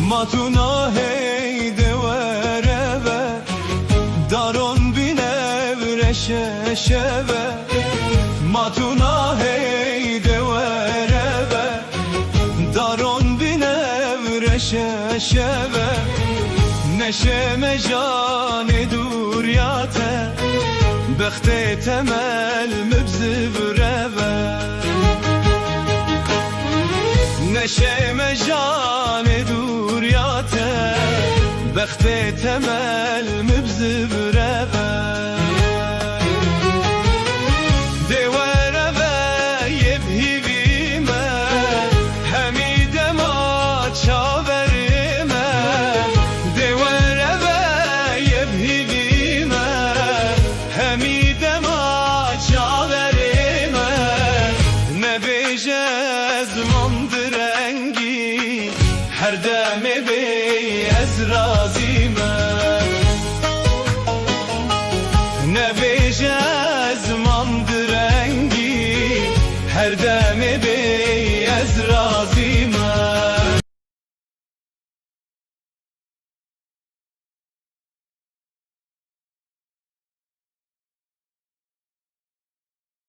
Matuna heyde vereve daron binevre şeşeve. Matuna heyde vereve daron binevre şeşeve. Neşeme canı duryate Bekte temel mübzivreve. Neşeme canı duryate Bekte temel mübzivreve. Devereve yebhivime Hemidem açaverime. Devereve yebhivime Hemidem açaverime. Ne bejez mandırengi her deme bey ezrazime. Ne bejez mandırengi her deme bey